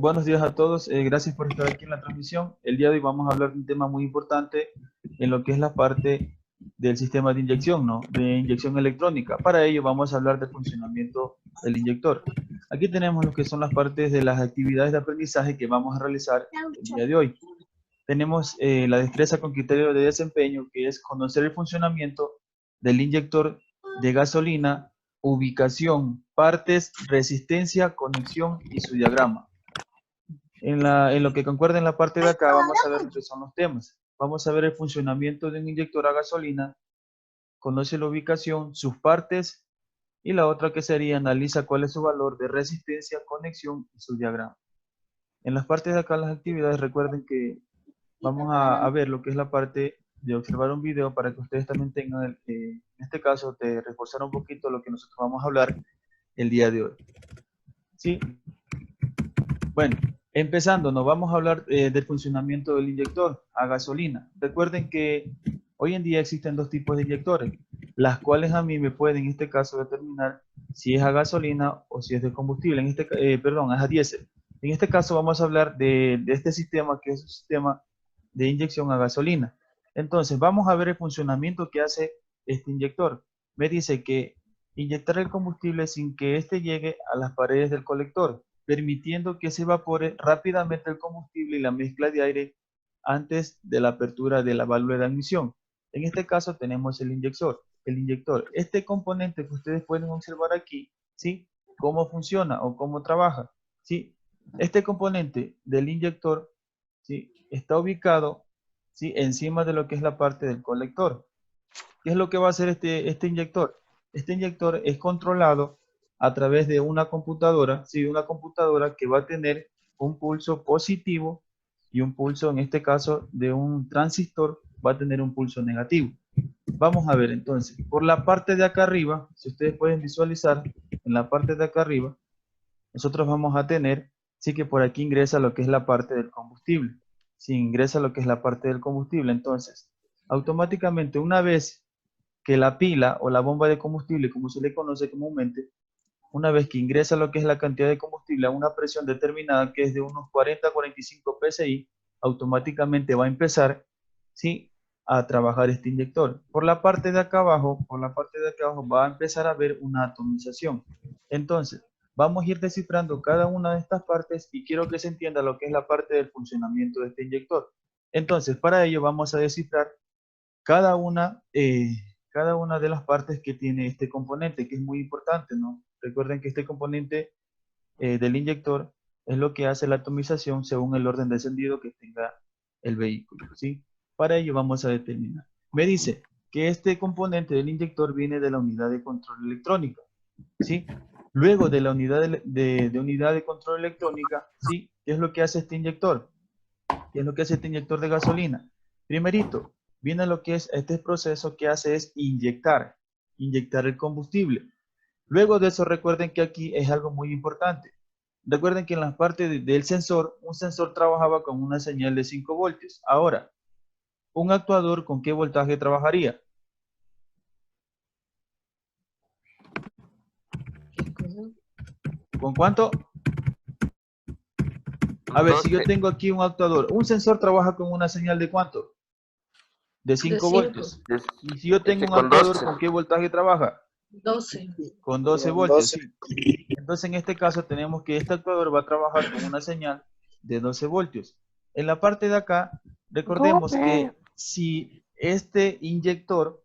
Buenos días a todos, gracias por estar aquí en la transmisión. El día de hoy vamos a hablar de un tema muy importante en lo que es la parte del sistema de inyección, ¿no? De inyección electrónica. Para ello vamos a hablar del funcionamiento del inyector. Aquí tenemos lo que son las partes de las actividades de aprendizaje que vamos a realizar el día de hoy. Tenemos la destreza con criterio de desempeño, que es conocer el funcionamiento del inyector de gasolina, ubicación, partes, resistencia, conexión y su diagrama. En lo que concuerda en la parte de acá, vamos a ver lo que son los temas. Vamos a ver el funcionamiento de un inyector a gasolina, conoce la ubicación, sus partes, y la otra que sería analiza cuál es su valor de resistencia, conexión y su diagrama. En las partes de acá, las actividades, recuerden que vamos a ver lo que es la parte de observar un video para que ustedes también tengan, en este caso, de reforzar un poquito lo que nosotros vamos a hablar el día de hoy. ¿Sí? Bueno, empezando, nos vamos a hablar del funcionamiento del inyector a gasolina. Recuerden que hoy en día existen dos tipos de inyectores, las cuales a mí me pueden, en este caso, determinar si es a gasolina o si es de combustible, perdón, es a diésel. En este caso vamos a hablar de este sistema, que es un sistema de inyección a gasolina. Entonces, vamos a ver el funcionamiento que hace este inyector. Me dice que inyectar el combustible sin que éste llegue a las paredes del colector, permitiendo que se evapore rápidamente el combustible y la mezcla de aire antes de la apertura de la válvula de admisión. En este caso tenemos el inyector. Este componente que ustedes pueden observar aquí, ¿sí? Cómo funciona o cómo trabaja, ¿sí? Este componente del inyector, ¿sí? Está ubicado, ¿sí? Encima de lo que es la parte del colector. ¿Qué es lo que va a hacer este inyector? Este inyector es controlado a través de una computadora, ¿sí? Una computadora que va a tener un pulso positivo y un pulso, en este caso, de un transistor, va a tener un pulso negativo. Vamos a ver entonces, por la parte de acá arriba, si ustedes pueden visualizar, en la parte de acá arriba, nosotros vamos a tener, sí que por aquí ingresa lo que es la parte del combustible. Si ingresa lo que es la parte del combustible, entonces, automáticamente una vez que la pila o la bomba de combustible, como se le conoce comúnmente, una vez que ingresa lo que es la cantidad de combustible a una presión determinada, que es de unos 40 a 45 psi, automáticamente va a empezar, ¿sí?, a trabajar este inyector. Por la parte de acá abajo, va a empezar a haber una atomización. Entonces, vamos a ir descifrando cada una de estas partes y quiero que se entienda lo que es la parte del funcionamiento de este inyector. Entonces, para ello vamos a descifrar cada una, eh, cada una de las partes que tiene este componente, que es muy importante, ¿no? Recuerden que este componente del inyector es lo que hace la atomización según el orden de encendido que tenga el vehículo, ¿sí? Para ello vamos a determinar. Me dice que este componente del inyector viene de la unidad de control electrónica, ¿sí? Luego de la unidad de unidad de control electrónica, ¿sí? ¿Qué es lo que hace este inyector? ¿Qué es lo que hace este inyector de gasolina? Primerito, viene lo que es este proceso que hace es inyectar el combustible. Luego de eso, recuerden que aquí es algo muy importante. Recuerden que en la parte del sensor, un sensor trabajaba con una señal de 5 voltios. Ahora, un actuador, ¿con qué voltaje trabajaría? ¿Con cuánto? A ver, si yo 12, tengo aquí un actuador, un sensor trabaja con una señal de ¿cuánto? De 5 voltios. Y si yo tengo un con actuador, 12. ¿con qué voltaje trabaja? 12. Con 12 voltios, sí. Entonces, en este caso, tenemos que este actuador va a trabajar con una señal de 12 voltios. En la parte de acá, recordemos que si este inyector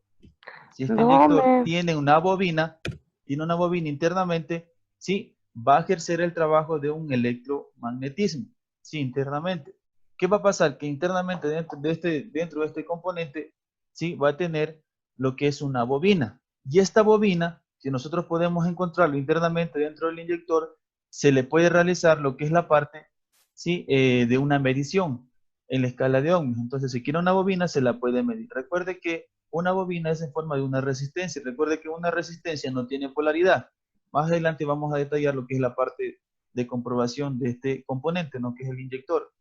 tiene una bobina internamente, sí, va a ejercer el trabajo de un electromagnetismo, sí, internamente. ¿Qué va a pasar? Que internamente dentro de este componente, sí, va a tener lo que es una bobina. Y esta bobina, si nosotros podemos encontrarlo internamente dentro del inyector, se le puede realizar lo que es la parte, sí, de una medición en la escala de ohmios. Entonces, si quiere una bobina, se la puede medir. Recuerde que una bobina es en forma de una resistencia. Recuerde que una resistencia no tiene polaridad. Más adelante vamos a detallar lo que es la parte de comprobación de este componente, ¿no? Que es el inyector.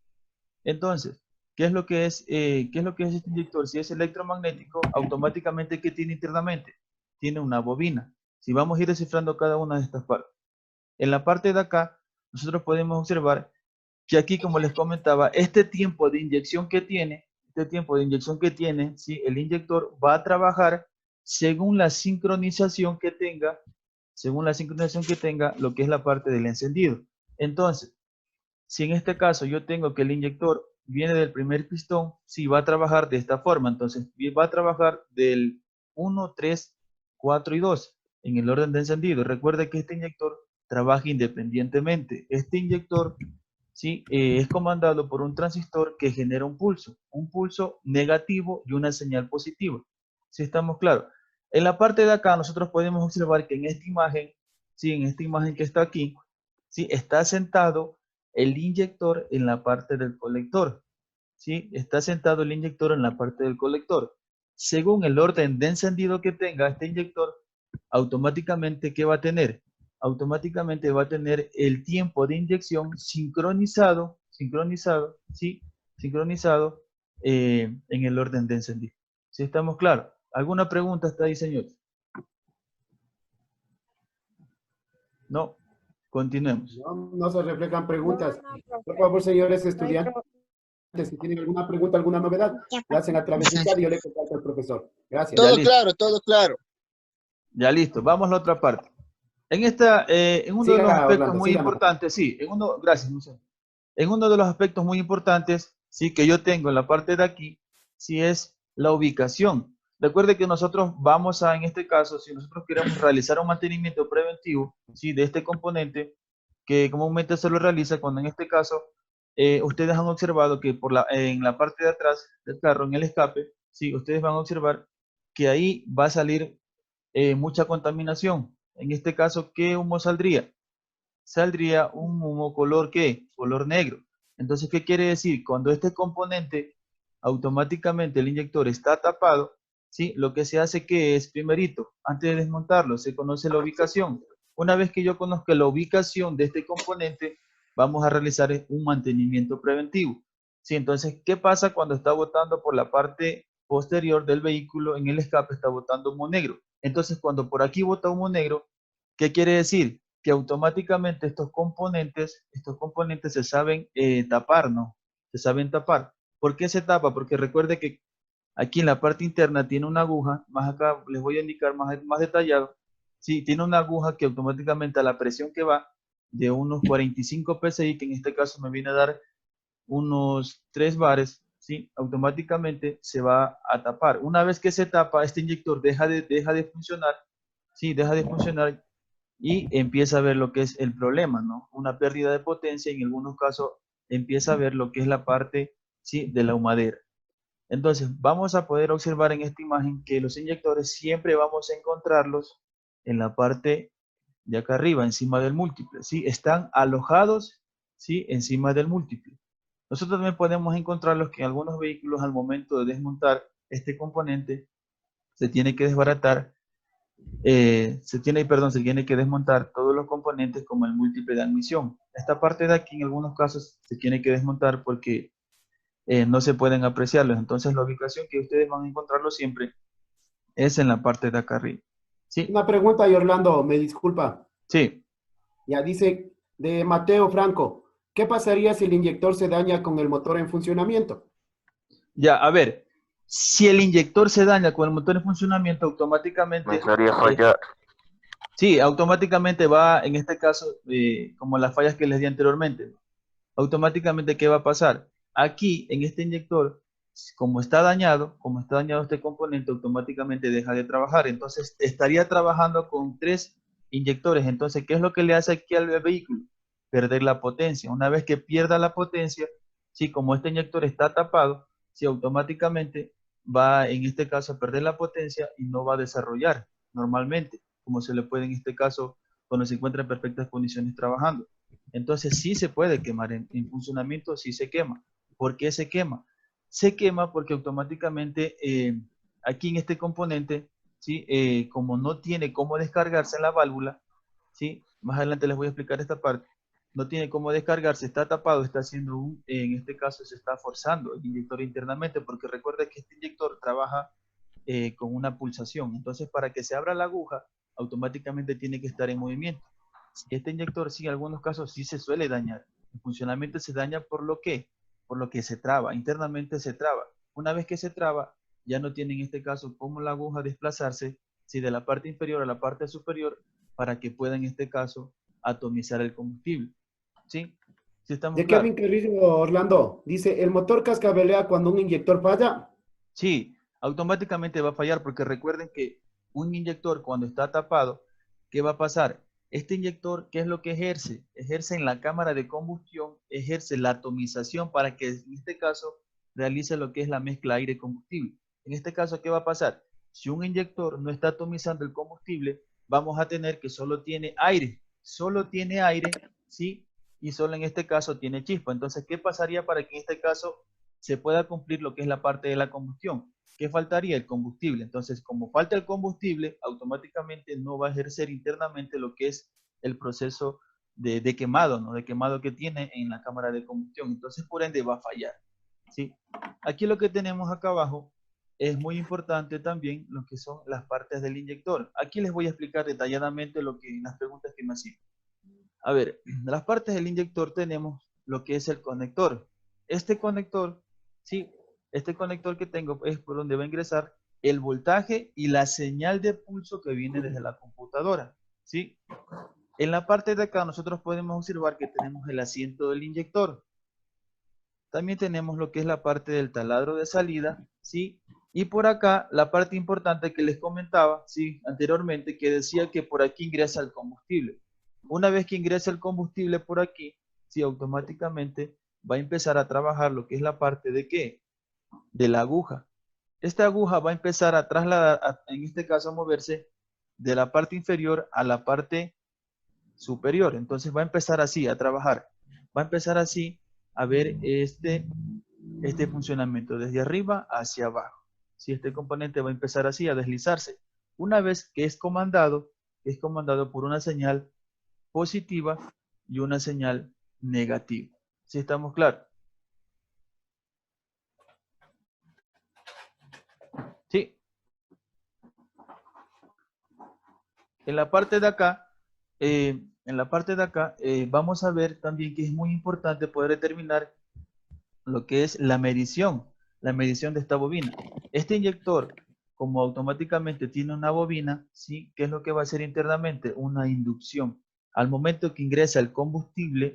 Entonces, qué es lo que es este inyector? Si es electromagnético, automáticamente, ¿qué tiene internamente? Tiene una bobina. Si vamos a ir descifrando cada una de estas partes. En la parte de acá, nosotros podemos observar que aquí, como les comentaba, este tiempo de inyección que tiene, ¿sí? El inyector va a trabajar según la sincronización que tenga, lo que es la parte del encendido. Entonces, si en este caso yo tengo que el inyector viene del primer pistón, sí va a trabajar de esta forma. Entonces, va a trabajar del 1, 3, 4 y 2 en el orden de encendido. Recuerde que este inyector trabaja independientemente. Este inyector, ¿sí? Es comandado por un transistor que genera un pulso negativo y una señal positiva. ¿Sí estamos claros? En la parte de acá nosotros podemos observar que en esta imagen, ¿sí? En esta imagen que está aquí, ¿sí? Está sentado el inyector en la parte del colector, ¿sí? Está sentado el inyector en la parte del colector. Según el orden de encendido que tenga este inyector, automáticamente, ¿qué va a tener? Automáticamente va a tener el tiempo de inyección ¿sí? Sincronizado en el orden de encendido. ¿Sí estamos claros? ¿Alguna pregunta hasta ahí, señor? No. Continuemos. No, no se reflejan No, preguntas. no, Por profe. favor, señores No hay estudiantes, pro- si tienen alguna pregunta, alguna novedad, la hacen a través del chat y yo le comparto al profesor. Gracias. Ya Todo listo. claro, todo claro. Ya listo. Vamos a la otra parte. En uno de los Siga, aspectos Orlando, muy siga nomás. importantes, sí, gracias, Luciano. En uno de los aspectos muy importantes, sí, que yo tengo en la parte de aquí, sí es la ubicación. Recuerde que nosotros vamos a, en este caso, si nosotros queremos realizar un mantenimiento preventivo, sí, de este componente, que comúnmente se lo realiza cuando en este caso, ustedes han observado que en la parte de atrás del carro, en el escape, sí, ustedes van a observar que ahí va a salir mucha contaminación. En este caso, ¿qué humo saldría? Saldría un humo color ¿qué? Color negro. Entonces, ¿qué quiere decir? Cuando este componente, automáticamente el inyector está tapado, ¿sí? Lo que se hace que es, primerito, antes de desmontarlo, se conoce la ubicación. Una vez que yo conozca la ubicación de este componente, vamos a realizar un mantenimiento preventivo. ¿Sí? Entonces, ¿qué pasa cuando está botando por la parte posterior del vehículo en el escape, está botando humo negro? Entonces, cuando por aquí bota humo negro, ¿qué quiere decir? Que automáticamente estos componentes se saben tapar, ¿no? Se saben tapar. ¿Por qué se tapa? Porque recuerde que aquí en la parte interna tiene una aguja, más acá les voy a indicar más detallado. Sí, tiene una aguja que automáticamente a la presión que va de unos 45 psi, que en este caso me viene a dar unos 3 bares, ¿sí? Automáticamente se va a tapar. Una vez que se tapa, este inyector deja de funcionar, ¿sí? Deja de funcionar y empieza a ver lo que es el problema, ¿no? Una pérdida de potencia, en algunos casos empieza a ver lo que es la parte, ¿sí? De la humadera. Entonces, vamos a poder observar en esta imagen que los inyectores siempre vamos a encontrarlos en la parte de acá arriba, encima del múltiple, ¿sí? Están alojados, ¿sí? Encima del múltiple. Nosotros también podemos encontrarlos que en algunos vehículos al momento de desmontar este componente se tiene que desbaratar, se tiene que desmontar todos los componentes como el múltiple de admisión. Esta parte de aquí en algunos casos se tiene que desmontar porque no se pueden apreciarlos. Entonces la ubicación que ustedes van a encontrarlo siempre es en la parte de acá arriba. ¿Sí? Una pregunta, y Orlando, me disculpa. Sí. Ya dice de Mateo Franco, ¿qué pasaría si el inyector se daña con el motor en funcionamiento? Ya, a ver, si el inyector se daña con el motor en funcionamiento, Me automáticamente, haría fallar. sí, automáticamente va, en este caso, como las fallas que les di anteriormente, automáticamente, ¿qué va a pasar? Aquí, en este inyector, como está dañado este componente, automáticamente deja de trabajar. Entonces, estaría trabajando con 3 inyectores. Entonces, ¿qué es lo que le hace aquí al vehículo? Perder la potencia. Una vez que pierda la potencia, sí, como este inyector está tapado, sí, automáticamente va, en este caso, a perder la potencia y no va a desarrollar normalmente, como se le puede en este caso, cuando se encuentra en perfectas condiciones trabajando. Entonces sí se puede quemar, en funcionamiento sí se quema. ¿Por qué se quema? Se quema porque automáticamente aquí en este componente, ¿sí? Como no tiene cómo descargarse en la válvula, ¿sí? Más adelante les voy a explicar esta parte, no tiene cómo descargarse, está tapado, está haciendo en este caso se está forzando el inyector internamente, porque recuerda que este inyector trabaja con una pulsación. Entonces, para que se abra la aguja, automáticamente tiene que estar en movimiento. Si este inyector, sí, en algunos casos sí se suele dañar. El funcionamiento se daña por lo que se traba, internamente se traba. Una vez que se traba, ya no tiene en este caso cómo la aguja desplazarse, si de la parte inferior a la parte superior, para que pueda en este caso atomizar el combustible. ¿Sí? ¿Sí estamos De claros? Kevin Carrillo Orlando, dice, ¿el motor cascabelea cuando un inyector falla? Sí, automáticamente va a fallar porque recuerden que un inyector cuando está tapado, ¿qué va a pasar? Este inyector, ¿qué es lo que ejerce? Ejerce en la cámara de combustión, ejerce la atomización para que en este caso realice lo que es la mezcla aire-combustible. En este caso, ¿qué va a pasar? Si un inyector no está atomizando el combustible, vamos a tener que solo tiene aire, ¿sí? Y solo en este caso tiene chispa. Entonces, ¿qué pasaría para que en este caso se pueda cumplir lo que es la parte de la combustión? ¿Qué faltaría? El combustible. Entonces, como falta el combustible, automáticamente no va a ejercer internamente lo que es el proceso de quemado, ¿no? De quemado que tiene en la cámara de combustión. Entonces, por ende, va a fallar, ¿sí? Aquí lo que tenemos acá abajo es muy importante también lo que son las partes del inyector. Aquí les voy a explicar detalladamente las preguntas que me hacían. A ver, las partes del inyector tenemos lo que es el conector. Este conector, sí, este conector que tengo es por donde va a ingresar el voltaje y la señal de pulso que viene desde la computadora, ¿sí? En la parte de acá nosotros podemos observar que tenemos el asiento del inyector. También tenemos lo que es la parte del taladro de salida, ¿sí? Y por acá la parte importante que les comentaba, ¿sí? Anteriormente, que decía que por aquí ingresa el combustible. Una vez que ingresa el combustible por aquí, sí, automáticamente va a empezar a trabajar lo que es la parte de ¿qué? De la aguja. Esta aguja va a empezar a trasladar, en este caso a moverse de la parte inferior a la parte superior. Entonces va a empezar así a trabajar. Va a empezar así a ver este funcionamiento desde arriba hacia abajo. Si este componente va a empezar así a deslizarse. Una vez que es comandado por una señal positiva y una señal negativa. ¿Sí estamos claros? Sí. En la parte de acá, vamos a ver también que es muy importante poder determinar lo que es la medición de esta bobina. Este inyector, como automáticamente tiene una bobina, ¿sí? ¿Qué es lo que va a hacer internamente? Una inducción. Al momento que ingresa el combustible,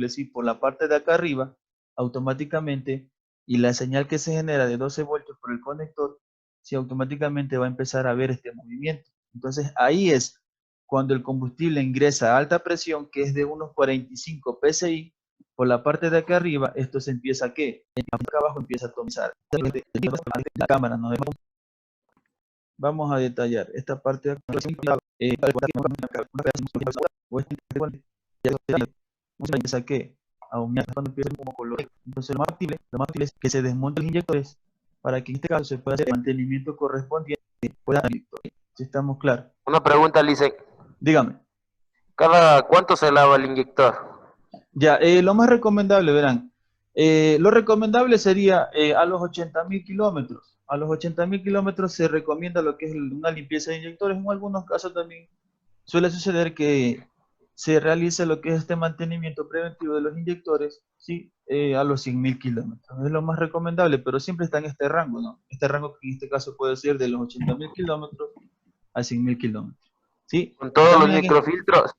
¿sí? Por la parte de acá arriba, automáticamente, y la señal que se genera de 12 voltios por el conector, ¿sí? Automáticamente va a empezar a ver este movimiento. Entonces, ahí es cuando el combustible ingresa a alta presión, que es de unos 45 psi, por la parte de acá arriba, esto se empieza a ¿qué? Acá abajo empieza a atomizar. La cámara, ¿no? Vamos a detallar esta parte de acá. Empieza a ¿qué? A aumentar cuando empieza como color. Entonces lo más factible es que se desmonten los inyectores para que en este caso se pueda hacer el mantenimiento correspondiente. Si estamos claros. Una pregunta, Lice. Dígame. ¿Cada cuánto se lava el inyector? Ya, lo más recomendable, verán, lo recomendable sería a los 80.000 kilómetros. A los 80.000 kilómetros se recomienda lo que es una limpieza de inyectores. En algunos casos también suele suceder que se realice lo que es este mantenimiento preventivo de los inyectores, ¿sí? A los 100.000 kilómetros. Es lo más recomendable, pero siempre está en este rango, ¿no? Este rango que en este caso puede ser de los 80.000 kilómetros a 100.000 kilómetros, ¿sí? Con todos los También microfiltros.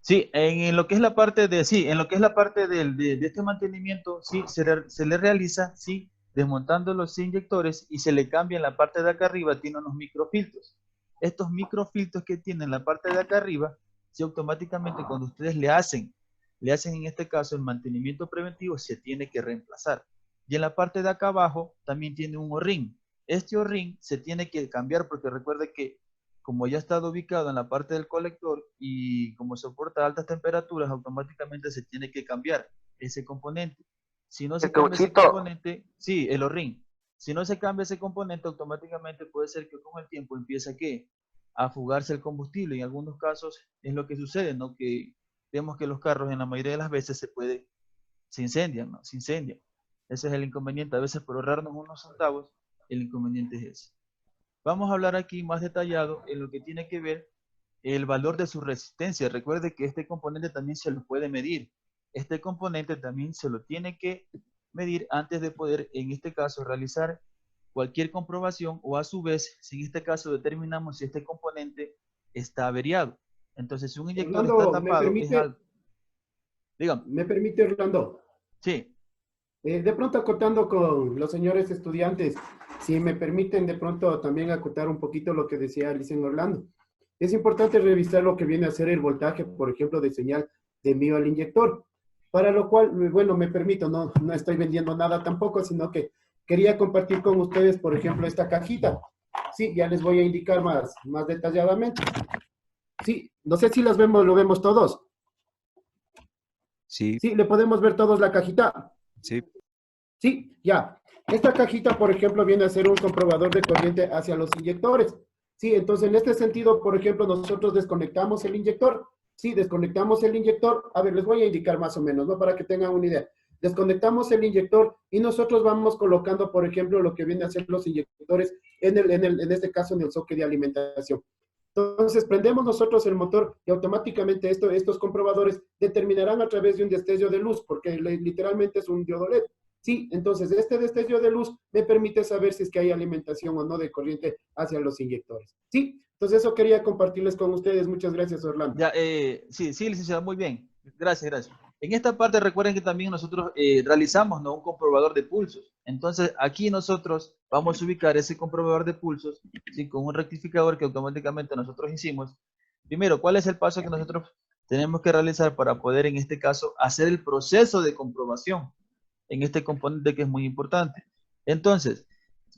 sí, en lo que es la parte en lo que es la parte de este mantenimiento, sí, se le realiza, sí, desmontando los inyectores y se le cambia en la parte de acá arriba, tiene unos microfiltros. Estos microfiltros que tienen en la parte de acá arriba, sí, automáticamente cuando ustedes le hacen en este caso el mantenimiento preventivo, se tiene que reemplazar. Y en la parte de acá abajo también tiene un O-ring. Este O-ring se tiene que cambiar porque recuerde que como ya ha estado ubicado en la parte del colector y como soporta altas temperaturas, automáticamente se tiene que cambiar ese componente. Si no El se cambia ese cauchito. componente, sí, el O-ring. Si no se cambia ese componente, automáticamente puede ser que con el tiempo empiece a, ¿qué? A fugarse el combustible. En algunos casos es lo que sucede, ¿no? Que vemos que los carros en la mayoría de las veces se incendian, ¿no? Se incendian. Ese es el inconveniente. A veces por ahorrarnos unos centavos, el inconveniente es ese. Vamos a hablar aquí más detallado en lo que tiene que ver el valor de su resistencia. Recuerde que este componente también se lo puede medir. este componente también se lo tiene que medir antes de poder, en este caso, realizar cualquier comprobación, o a su vez, si en este caso determinamos si este componente está averiado. Entonces, si un inyector está Orlando, tapado, es algo. Dígame. ¿me permite, Orlando? Sí. De pronto acotando con los señores estudiantes, si me permiten de pronto también acotar un poquito lo que decía Licen Orlando. Es importante revisar lo que viene a ser el voltaje, por ejemplo, de señal de envío al inyector, para lo cual, bueno, me permito, no estoy vendiendo nada tampoco, sino que quería compartir con ustedes, por ejemplo, esta cajita. Sí, ya les voy a indicar más detalladamente. Sí, no sé si las vemos, lo vemos todos. Sí, Sí, le podemos ver todos la cajita. sí. Sí, ya. Esta cajita, por ejemplo, viene a ser un comprobador de corriente hacia los inyectores. Sí, entonces en este sentido, por ejemplo, nosotros desconectamos el inyector. Sí, desconectamos el inyector. A ver, les voy a indicar más o menos, ¿no? Para que tengan una idea. Desconectamos el inyector y nosotros vamos colocando, por ejemplo, lo que viene a ser los inyectores en este caso en el socket de alimentación. Entonces, prendemos nosotros el motor y automáticamente estos comprobadores determinarán a través de un destello de luz, porque literalmente es un diodo LED. Sí, entonces este destello de luz me permite saber si es que hay alimentación o no de corriente hacia los inyectores. Sí, entonces eso quería compartirles con ustedes. Muchas gracias, Orlando. Ya, sí, licenciado, muy bien. Gracias. En esta parte recuerden que también nosotros realizamos, ¿no?, un comprobador de pulsos. Entonces aquí nosotros vamos a ubicar ese comprobador de pulsos, ¿sí?, con un rectificador que automáticamente nosotros hicimos. Primero, ¿cuál es el paso que nosotros tenemos que realizar para poder, en este caso, hacer el proceso de comprobación en este componente que es muy importante? Entonces,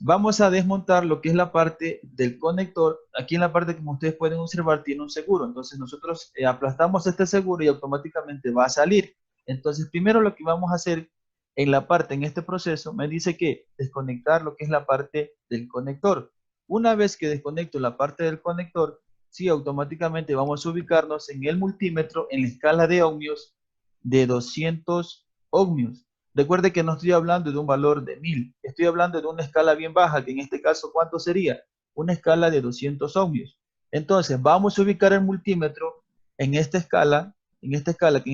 vamos a desmontar lo que es la parte del conector. Aquí en la parte, como ustedes pueden observar, tiene un seguro. Entonces nosotros aplastamos este seguro y automáticamente va a salir. Entonces primero lo que vamos a hacer en la parte, en este proceso, me dice que desconectar lo que es la parte del conector. Una vez que desconecto la parte del conector, sí, automáticamente vamos a ubicarnos en el multímetro en la escala de ohmios de 200 ohmios. Recuerde que no estoy hablando de un valor de 1000, estoy hablando de una escala bien baja, que en este caso, ¿cuánto sería? Una escala de 200 ohmios. Entonces, vamos a ubicar el multímetro en esta escala, que en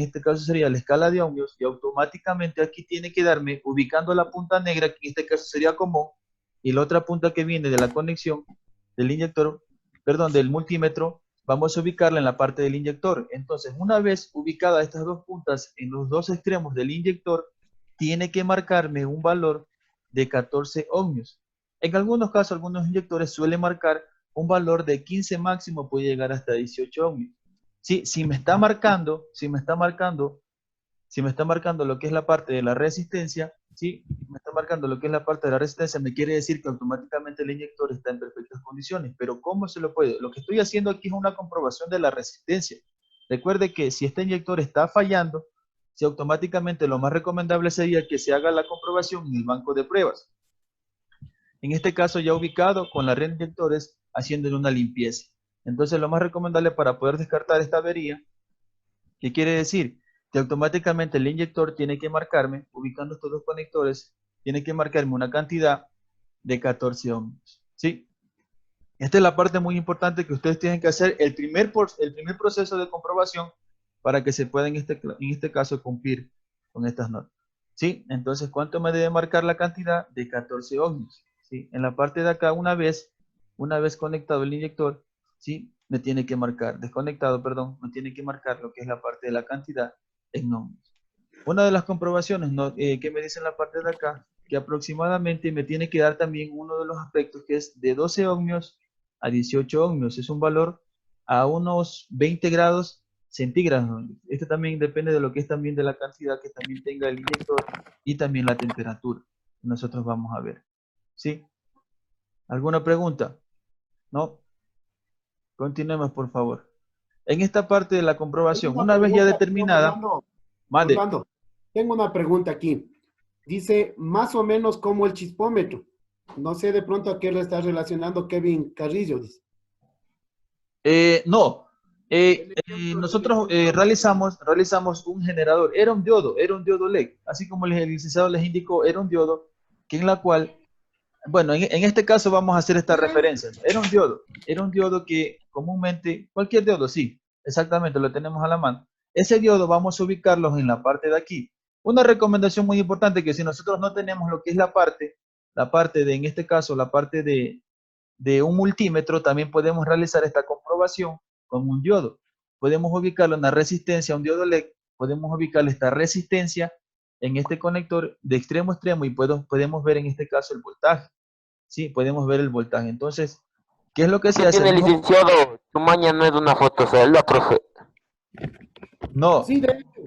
este caso sería la escala de ohmios, y automáticamente aquí tiene que darme, ubicando la punta negra, que en este caso sería común, y la otra punta que viene de la conexión del inyector, perdón, del multímetro, vamos a ubicarla en la parte del inyector. Entonces, una vez ubicadas estas dos puntas en los dos extremos del inyector, tiene que marcarme un valor de 14 ohmios. En algunos casos, algunos inyectores suelen marcar un valor de 15 máximo, puede llegar hasta 18 ohmios. Sí, si me está marcando lo que es la parte de la resistencia, ¿sí? Me está marcando lo que es la parte de la resistencia, me quiere decir que automáticamente el inyector está en perfectas condiciones. Pero ¿cómo se lo puede? Lo que estoy haciendo aquí es una comprobación de la resistencia. Recuerde que si este inyector está fallando, si automáticamente lo más recomendable sería que se haga la comprobación en el banco de pruebas. En este caso ya ubicado con la red de inyectores, haciéndole una limpieza. Entonces lo más recomendable para poder descartar esta avería, ¿qué quiere decir? Que automáticamente el inyector tiene que marcarme, ubicando estos dos conectores, tiene que marcarme una cantidad de 14 ohmios. ¿Sí? Esta es la parte muy importante que ustedes tienen que hacer, el primer proceso de comprobación, para que se pueda en este caso cumplir con estas normas. ¿Sí? Entonces, ¿cuánto me debe marcar la cantidad? De 14 ohmios. ¿Sí? En la parte de acá, una vez conectado el inyector, ¿sí?, me tiene que marcar, desconectado, perdón, me tiene que marcar lo que es la parte de la cantidad en ohmios. Una de las comprobaciones, ¿no?, que me dice en la parte de acá, que aproximadamente me tiene que dar también uno de los aspectos, que es de 12 ohmios a 18 ohmios. Es un valor a unos 20 grados centígrados. Esto también depende de lo que es también de la cantidad que también tenga el inyector y también la temperatura. Nosotros vamos a ver. ¿Sí? ¿Alguna pregunta? ¿No? Continuemos, por favor. En esta parte de la comprobación, una vez ya determinada, mande. Orlando, tengo una pregunta aquí. Dice más o menos como el chispómetro. No sé de pronto a qué le está relacionando Kevin Carrillo. Dice. No. Nosotros realizamos un generador. Era un diodo LED. Así como el licenciado les indicó, era un diodo que en la cual, bueno, en este caso vamos a hacer esta referencia. Era un diodo que comúnmente, cualquier diodo, sí, exactamente, lo tenemos a la mano. Ese diodo vamos a ubicarlos en la parte de aquí. Una recomendación muy importante que si nosotros no tenemos lo que es la parte de, en este caso, la parte de un multímetro, también podemos realizar esta comprobación con un diodo. Podemos ubicarlo en la resistencia, un diodo LED, podemos ubicar esta resistencia en este conector de extremo a extremo y podemos ver en este caso el voltaje. Sí, podemos ver el voltaje. Entonces, ¿qué es lo que se ¿Qué hace? tiene, licenciado? Tu maña no es una fotocelda, profe. No, Sí, de hecho.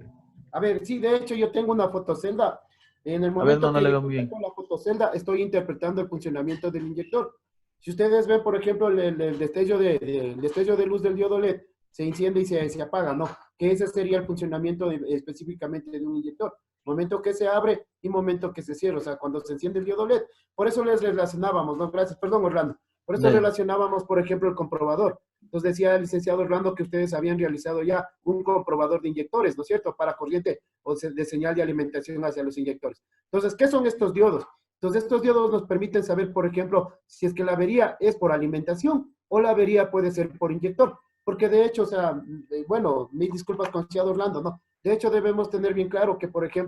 A ver, sí, de hecho yo tengo una fotocelda. En el a ver, momento no que le yo veo muy bien. conecto la fotocelda, estoy interpretando el funcionamiento del inyector. Si ustedes ven, por ejemplo, el destello el destello de luz del diodo LED, se enciende y se apaga, ¿no? Que ese sería el funcionamiento específicamente de un inyector. Momento que se abre y momento que se cierra, o sea, cuando se enciende el diodo LED. Por eso les relacionábamos, ¿no? Gracias, perdón, Orlando. Por eso Dale. relacionábamos, por ejemplo, el comprobador. Entonces decía el licenciado Orlando que ustedes habían realizado ya un comprobador de inyectores, ¿no es cierto? Para corriente o de señal de alimentación hacia los inyectores. Entonces, ¿qué son estos diodos? Entonces, estos diodos nos permiten saber, por ejemplo, si es que la avería es por alimentación o la avería puede ser por inyector. Porque de hecho, o sea, bueno, mis disculpas con Orlando, ¿no? De hecho, debemos tener bien claro que, por ejemplo,